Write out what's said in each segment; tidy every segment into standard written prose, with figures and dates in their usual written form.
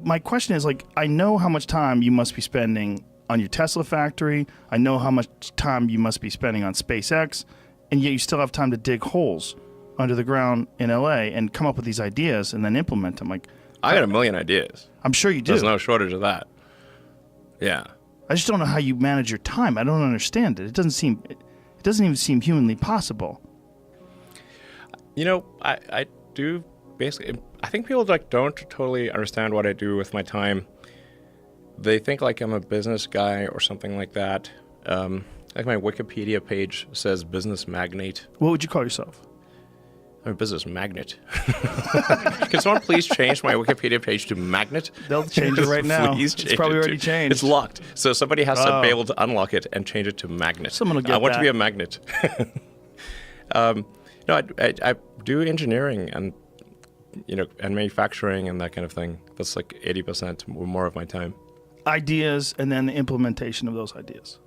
my question is, like, I know how much time you must be spending on your Tesla factory. I know how much time you must be spending on SpaceX, and yet you still have time to dig holes under the ground in LA and come up with these ideas and then implement them. Like, I got a million ideas. I'm sure you do. There's no shortage of that. Yeah. I just don't know how you manage your time. I don't understand it. It doesn't even seem humanly possible. You know, I do basically. I think people like don't totally understand what I do with my time. They think like I'm a business guy or something like that. Like my Wikipedia page says business magnate. What would you call yourself? I'm a business magnet. Can someone please change my Wikipedia page to magnet? They'll change it right now. Please It's change probably it already changed. It's locked. So somebody has to be able to unlock it and change it to magnet. Someone will get I want that. to be a magnet. No, I do engineering and and manufacturing and that kind of thing. That's like 80% or more of my time. Ideas and then the implementation of those ideas.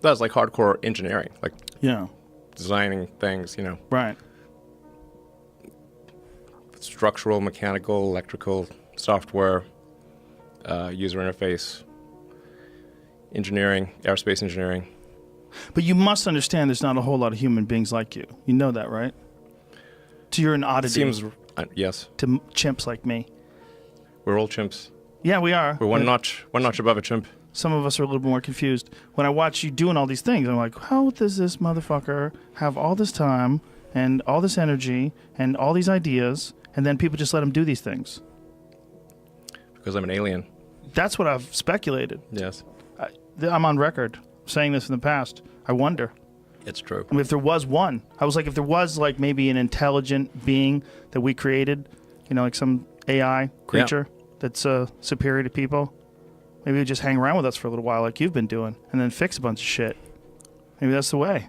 That's like hardcore engineering, like Yeah. designing things, Right. structural, mechanical, electrical, software, user interface, engineering, aerospace engineering. But you must understand there's not a whole lot of human beings like you. You know that, right? So you're an oddity Seems, yes, to chimps like me. we're all chimps. Yeah, we are. We're one notch above a chimp. Some of us are a little bit more confused. When I watch you doing all these things, I'm like, how does this motherfucker have all this time and all this energy and all these ideas, and then people just let him do these things? Because I'm an alien. That's what I've speculated. Yes, I'm on record saying this in the past. I wonder. it's true. I mean, if there was one, I was like, if there was like maybe an intelligent being that we created, like some AI creature that's superior to people, maybe it would just hang around with us for a little while like you've been doing and then fix a bunch of shit. Maybe that's the way.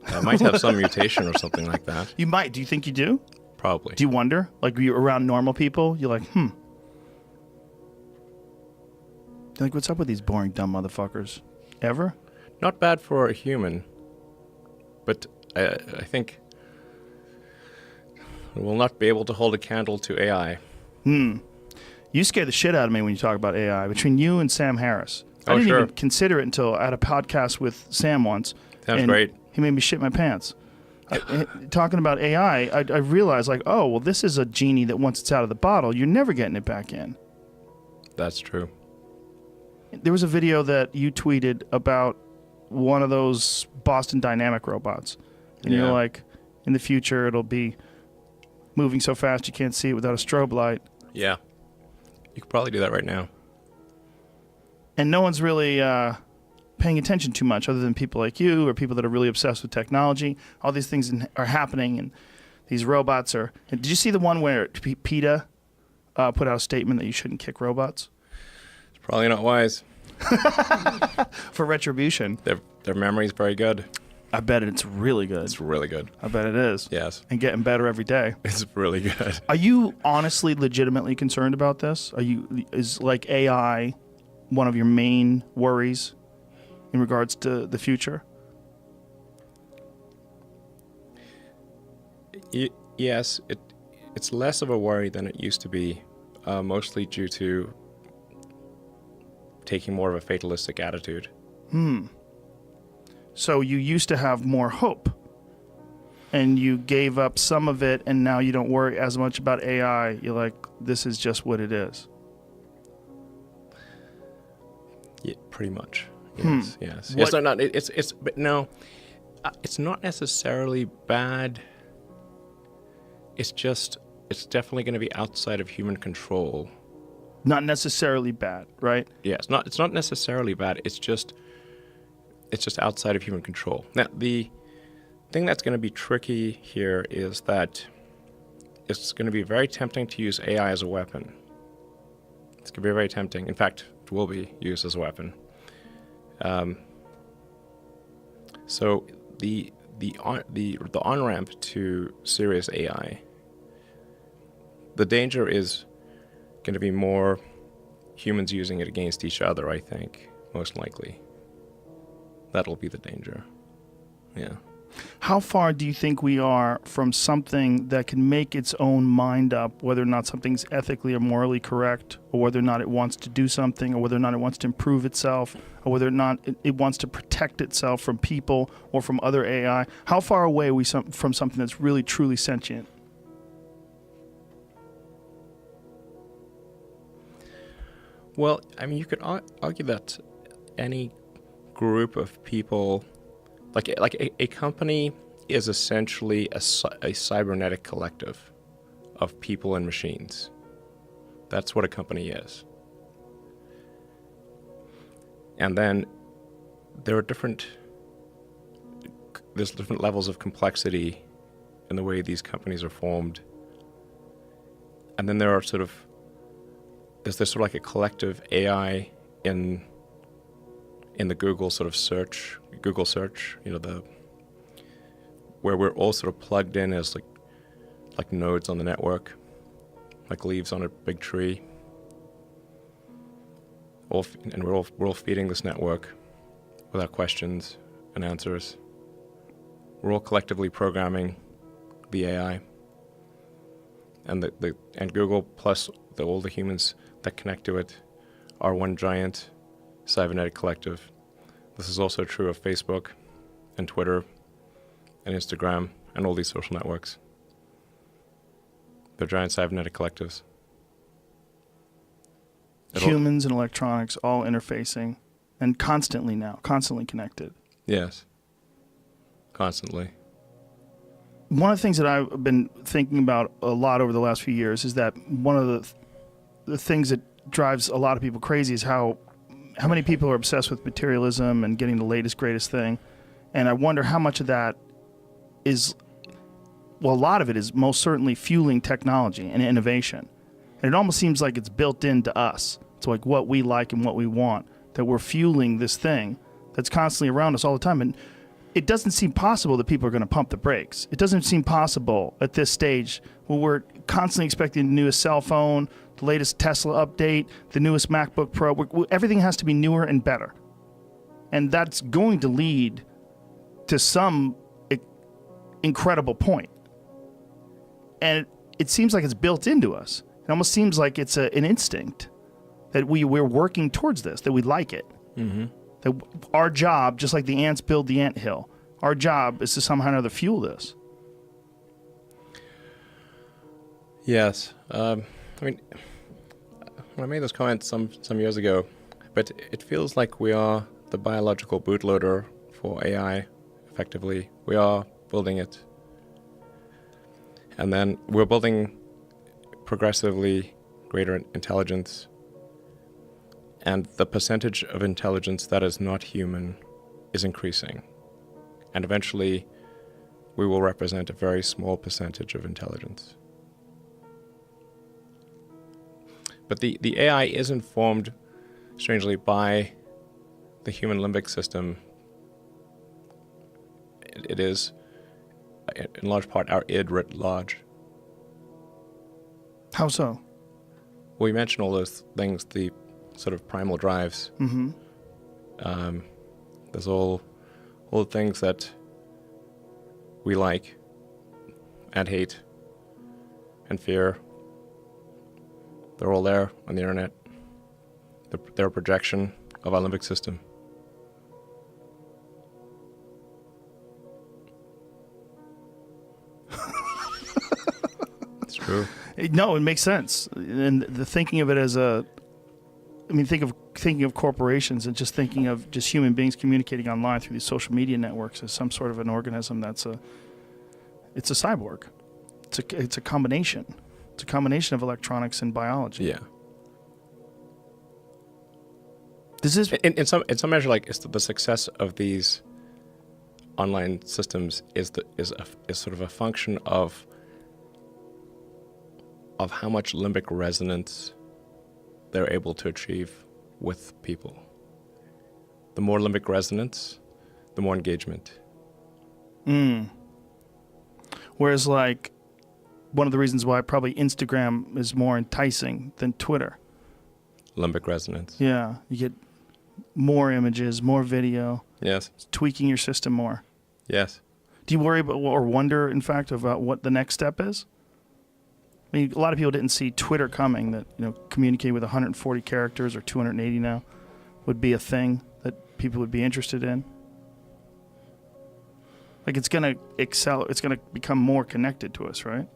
I might have some mutation or something like that. You might. Do you think you do? Probably. Do you wonder? Like, you're around normal people, you're like, You're like, what's up with these boring, dumb motherfuckers? Ever? Not bad for a human, but I think we'll not be able to hold a candle to AI. You scare the shit out of me when you talk about AI. Between you and Sam Harris. I Oh, didn't sure. even consider it until I had a podcast with Sam once. Sounds and great. He made me shit my pants. Talking about AI, I realized, like, oh, well, this is a genie that once it's out of the bottle, you're never getting it back in. That's true. There was a video that you tweeted about one of those Boston Dynamic robots. And you're Yeah. like, in the future, it'll be moving so fast you can't see it without a strobe light. Yeah. You could probably do that right now. And no one's really paying attention too much other than people like you or people that are really obsessed with technology. All these things are happening, and these robots are... And did you see the one where PETA put out a statement that you shouldn't kick robots? It's probably not wise. For retribution. Their memory's very good. I bet it's really good. It's really good. I bet it is. Yes. And getting better every day. It's really good. Are you honestly, legitimately concerned about this? Is like AI one of your main worries in regards to the future? Yes, it's less of a worry than it used to be, mostly due to taking more of a fatalistic attitude. So you used to have more hope, and you gave up some of it, and now you don't worry as much about AI. You're like, this is just what it is. Yeah, pretty much. Yes, yes. What- Yes, but no, it's not necessarily bad. It's definitely going to be outside of human control. Not necessarily bad, right? Yeah, it's not necessarily bad. It's just outside of human control. Now, the thing that's going to be tricky here is that it's going to be very tempting to use AI as a weapon. It's going to be very tempting. In fact, it will be used as a weapon. So the on-ramp to serious AI, the danger is going to be more humans using it against each other, I think, most likely. That'll be the danger. Yeah. How far do you think we are from something that can make its own mind up, whether or not something's ethically or morally correct, or whether or not it wants to do something, or whether or not it wants to improve itself, or whether or not it wants to protect itself from people or from other AI? How far away are we from something that's really, truly sentient? Well, I mean, you could argue that any group of people, like a company, is essentially a cybernetic collective of people and machines. That's what a company is. And then there's different levels of complexity in the way these companies are formed. And then there's this sort of like a collective AI in the Google search, where we're all sort of plugged in as like nodes on the network, like leaves on a big tree. And we're all feeding this network with our questions and answers. We're all collectively programming the AI, and and Google plus all the humans that connect to it are one giant cybernetic collective. This is also true of Facebook and Twitter and Instagram and all these social networks. They're giant cybernetic collectives. Humans and electronics all interfacing, and constantly connected. Yes. Constantly. One of the things that I've been thinking about a lot over the last few years is that one of the things that drives a lot of people crazy is how many people are obsessed with materialism and getting the latest, greatest thing. And I wonder how much of that is, well, a lot of it is most certainly fueling technology and innovation. And it almost seems like it's built into us. It's like what we like and what we want, that we're fueling this thing that's constantly around us all the time. And it doesn't seem possible that people are going to pump the brakes. It doesn't seem possible at this stage when we're constantly expecting the newest cell phone, the latest Tesla update, the newest MacBook Pro. Everything has to be newer and better. And that's going to lead to some incredible point. And it seems like it's built into us. It almost seems like it's an instinct that we're working towards this, that we like it. Mm-hmm. That our job, just like the ants build the anthill, our job is to somehow or another fuel this. Yes. I mean, when I made this comment some years ago, but it feels like we are the biological bootloader for AI, effectively. We are building it. And then we're building progressively greater intelligence. And the percentage of intelligence that is not human is increasing. And eventually, we will represent a very small percentage of intelligence. But the AI is informed, strangely, by the human limbic system. It is, in large part, our id writ large. How so? Well, we mentioned all those things, the sort of primal drives. Mm-hmm. There's all the things that we like and hate and fear. They're all there on the internet. They're a projection of our limbic system. It's true. No, it makes sense. And the thinking of it as thinking of corporations and just thinking of just human beings communicating online through these social media networks as some sort of an organism it's a cyborg. It's a combination. It's a combination of electronics and biology. Yeah. Does this In some measure, like the success of these online systems is sort of a function of how much limbic resonance they're able to achieve with people. The more limbic resonance, the more engagement. Whereas, like, one of the reasons why probably Instagram is more enticing than Twitter. Limbic resonance. Yeah, you get more images, more video. Yes. It's tweaking your system more. Yes. Do you worry about or wonder, in fact, about what the next step is? I mean, a lot of people didn't see Twitter coming, that, communicating with 140 characters or 280 now would be a thing that people would be interested in. Like, it's going to it's going to become more connected to us, right?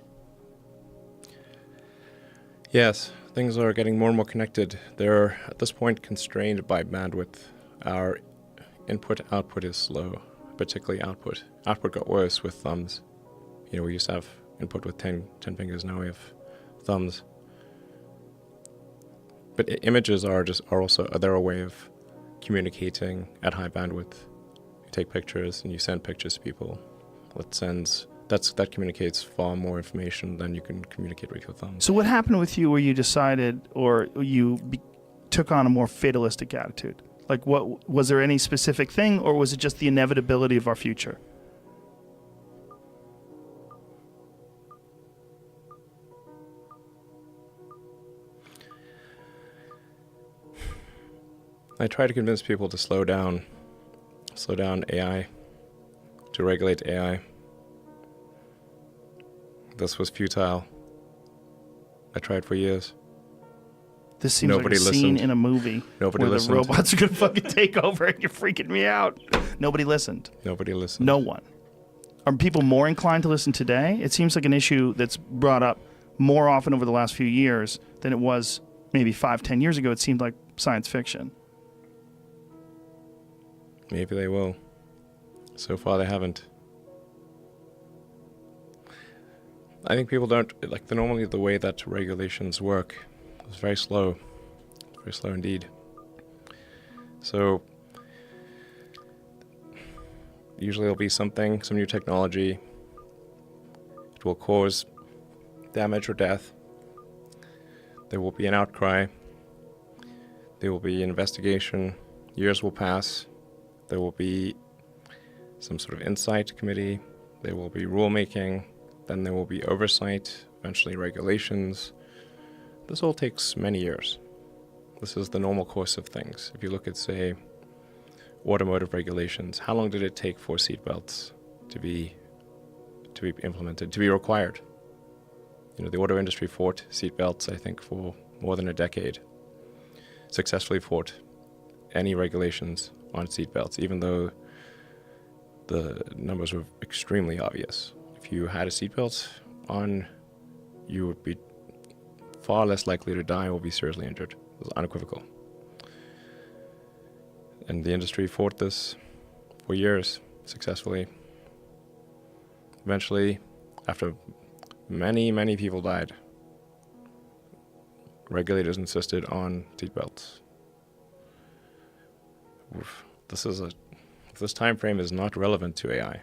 Yes, things are getting more and more connected. They're, at this point, constrained by bandwidth. Our input-output is slow, particularly output. Output got worse with thumbs. We used to have input with 10 fingers, now we have thumbs. But images are also they're a way of communicating at high bandwidth. You take pictures and you send pictures to people. That communicates far more information than you can communicate with your thumbs. So what happened with you where you decided, or you took on a more fatalistic attitude? Like, what was there any specific thing, or was it just the inevitability of our future? I try to convince people to slow down AI, to regulate AI. This was futile. I tried for years. This seems Nobody like a scene listened. in a movie Nobody where listened. the robots are going to fucking take over and you're freaking me out. Nobody listened. Nobody listened. No one. Are people more inclined to listen today? It seems like an issue that's brought up more often over the last few years than it was maybe 5-10 years ago. It seemed like science fiction. Maybe they will. So far, they haven't. I think people don't like normally the way that regulations work. It's very slow indeed. So usually there'll be some new technology. It will cause damage or death. There will be an outcry. There will be an investigation. Years will pass. There will be some sort of insight committee. There will be rulemaking. Then there will be oversight, eventually regulations. This all takes many years. This is the normal course of things. If you look at, say, automotive regulations, how long did it take for seatbelts to be implemented, to be required? The auto industry fought seatbelts, I think, for more than a decade. Successfully fought any regulations on seatbelts, even though the numbers were extremely obvious. If you had a seatbelt on, you would be far less likely to die or be seriously injured. It was unequivocal. And the industry fought this for years, successfully. Eventually, after many, many people died, regulators insisted on seatbelts. This time frame is not relevant to AI.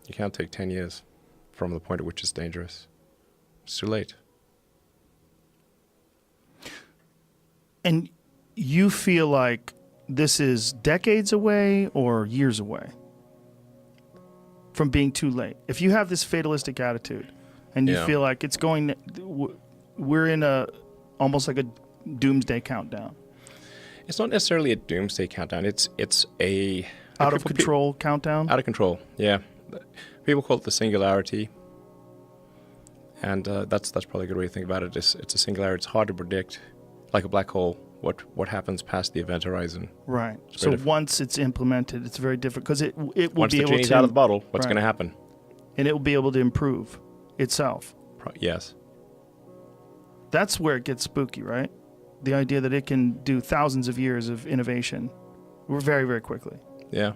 You can't take 10 years from the point at which it's dangerous. It's too late. And you feel like this is decades away or years away from being too late? If you have this fatalistic attitude and you feel like it's we're in almost like a doomsday countdown. It's not necessarily a doomsday countdown. It's a Out of control countdown? Out of control, yeah. People call it the singularity. And that's probably a good way to think about it. It's a singularity. It's hard to predict, like a black hole, what happens past the event horizon. Right. So once it's implemented, it's very different because it will once be able to... Once the genie's out of the bottle, what's going to happen? And it will be able to improve itself. Yes. That's where it gets spooky, right? The idea that it can do thousands of years of innovation very, very quickly. Yeah.